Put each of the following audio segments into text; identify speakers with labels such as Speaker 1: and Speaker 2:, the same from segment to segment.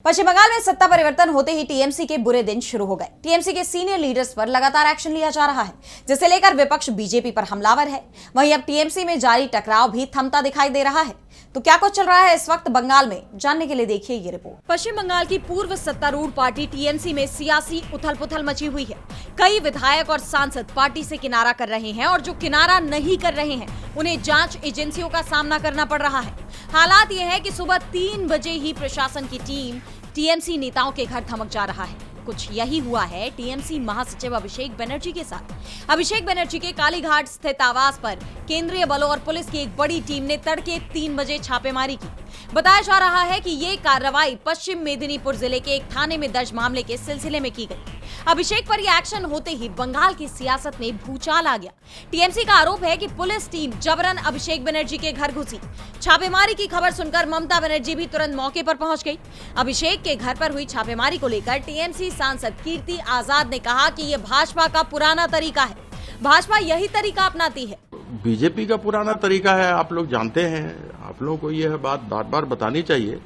Speaker 1: पश्चिम बंगाल में सत्ता परिवर्तन होते ही टीएमसी के बुरे दिन शुरू हो गए। टीएमसी के सीनियर लीडर्स पर लगातार एक्शन लिया जा रहा है, जिसे लेकर विपक्ष बीजेपी पर हमलावर है। वहीं अब टीएमसी में जारी टकराव भी थमता दिखाई दे रहा है। तो क्या कुछ चल रहा है इस वक्त बंगाल में, जानने के लिए देखिए ये रिपोर्ट। पश्चिम बंगाल की पूर्व सत्तारूढ़ पार्टी टीएमसी में सियासी उथल पुथल मची हुई है। कई विधायक और सांसद पार्टी से किनारा कर रहे हैं और जो किनारा नहीं कर रहे हैं उन्हें जांच एजेंसियों का सामना करना पड़ रहा है। हालात ये है कि सुबह 3 बजे ही प्रशासन की टीम टीएमसी नेताओं के घर थमक जा रहा है। कुछ यही हुआ है टीएमसी महासचिव अभिषेक बनर्जी के साथ। अभिषेक बनर्जी के कालीघाट स्थित आवास पर केंद्रीय बलों और पुलिस की एक बड़ी टीम ने तड़के 3 बजे छापेमारी की। बताया जा रहा है कि ये कार्रवाई पश्चिम मेदिनीपुर जिले के एक थाने में दर्ज मामले के सिलसिले में की गई। अभिषेक पर यह एक्शन होते ही बंगाल की सियासत में भूचाल आ गया। टीएमसी का आरोप है कि पुलिस टीम जबरन अभिषेक बनर्जी के घर घुसी। छापेमारी की खबर सुनकर ममता बनर्जी भी तुरंत मौके पर पहुंच गई। अभिषेक के घर पर हुई छापेमारी को लेकर टीएमसी सांसद कीर्ति आजाद ने कहा कि यह भाजपा का पुराना तरीका है। भाजपा यही तरीका अपनाती है।
Speaker 2: बीजेपी का पुराना तरीका है, आप लोग जानते हैं। आप लोगों को यह बात बार बार बतानी चाहिए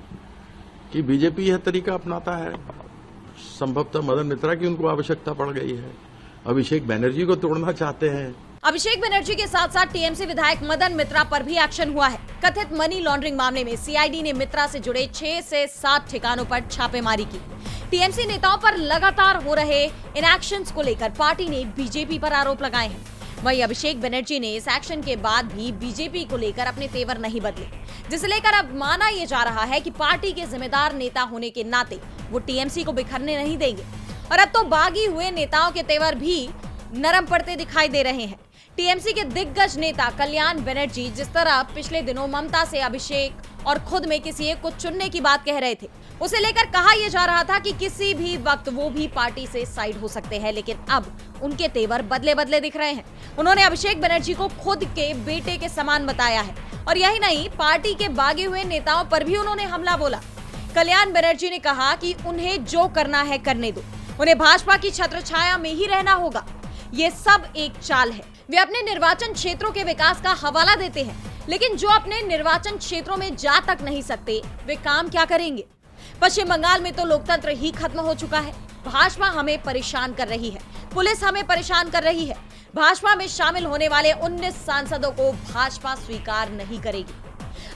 Speaker 2: कि बीजेपी यह तरीका अपनाता है। संभवतः मदन मित्रा की उनको आवश्यकता पड़ गई है, अभिषेक बनर्जी को तोड़ना चाहते हैं।
Speaker 1: अभिषेक बनर्जी के साथ साथ टीएमसी विधायक मदन मित्रा पर भी एक्शन हुआ है। कथित मनी लॉन्ड्रिंग मामले में सीआईडी ने मित्रा से जुड़े 6 से 7 ठिकानों पर छापेमारी की। टीएमसी नेताओं पर लगातार हो रहे इन एक्शंस को लेकर पार्टी ने बीजेपी पर आरोप लगाए हैं। वहीं अभिषेक बनर्जी ने इस एक्शन के बाद भी बीजेपी को लेकर अपने तेवर नहीं बदले, जिसे लेकर अब माना यह जा रहा है कि पार्टी के जिम्मेदार नेता होने के नाते वो टीएमसी को बिखरने नहीं देंगे। और अब तो बागी हुए नेताओं के तेवर भी नरम पड़ते दिखाई दे रहे हैं। टीएमसी के दिग्गज नेता कल्याण बनर्जी जिस तरह पिछले दिनों ममता से अभिषेक और खुद में किसी एक को चुनने की बात कह रहे थे, उसे लेकर कहा यह जा रहा था कि किसी भी वक्त वो भी पार्टी से साइड हो सकते हैं, लेकिन अब उनके तेवर बदले बदले दिख रहे हैं। उन्होंने अभिषेक बनर्जी को खुद के बेटे के समान बताया है और यही नहीं, पार्टी के बागे हुए नेताओं पर भी उन्होंने हमला बोला। कल्याण बनर्जी ने कहा कि उन्हें जो करना है करने दो, उन्हें भाजपा की छत्रछाया में ही रहना होगा। ये सब एक चाल है। वे अपने निर्वाचन क्षेत्रों के विकास का हवाला देते हैं, लेकिन जो अपने निर्वाचन क्षेत्रों में जा तक नहीं सकते वे काम क्या करेंगे। पश्चिम बंगाल में तो लोकतंत्र ही खत्म हो चुका है। भाजपा हमें परेशान कर रही है, पुलिस हमें परेशान कर रही है। भाजपा में शामिल होने वाले 19 सांसदों को भाजपा स्वीकार नहीं करेगी।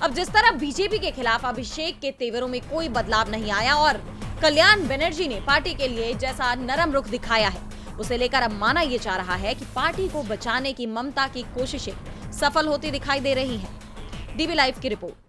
Speaker 1: अब जिस तरह बीजेपी के खिलाफ अभिषेक के तेवरों में कोई बदलाव नहीं आया और कल्याण बनर्जी ने पार्टी के लिए जैसा नरम रुख दिखाया है, उसे लेकर अब माना यह जा रहा है कि पार्टी को बचाने की ममता की कोशिशें सफल होती दिखाई दे रही हैं। डीबी लाइव की रिपोर्ट।